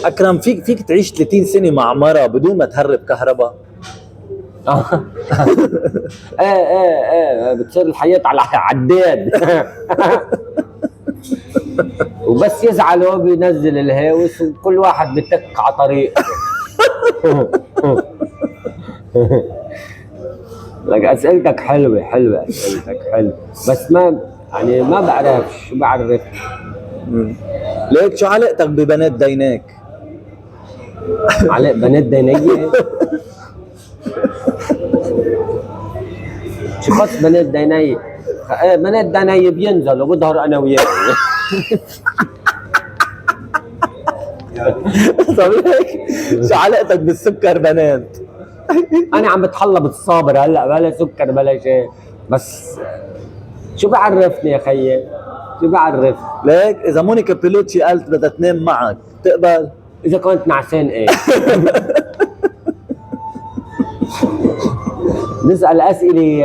اكرم، فيك تعيش 30 سنه مع مرة بدون ما تهرب كهرباء؟ ايه بتصير الحياة على عداد. وبس يزعل هو بينزل الهاوس وكل واحد بيتك على طريق. لك اسئلتك حلوة اسئلتك حلوة، بس ما يعني ما بعرف شو بعرف. ليك شو علاقتك ببنات ديناك؟ على بنات دينية؟ شو خص بنات دينية؟ بنات دينية بينزلوا بظهر انا وياه. طب هيك شو علاقتك بالسكر بنات؟ انا عم بتحلى بالصابر هلا، بلا سكر بلا شيء، بس شو بعرفني يا خيي؟ شو بعرف؟ ليك اذا مونيكا بيلوتشي قالت بدها تنام معك تقبل؟ اذا كنت نعسان ايه. نسأل اسئله.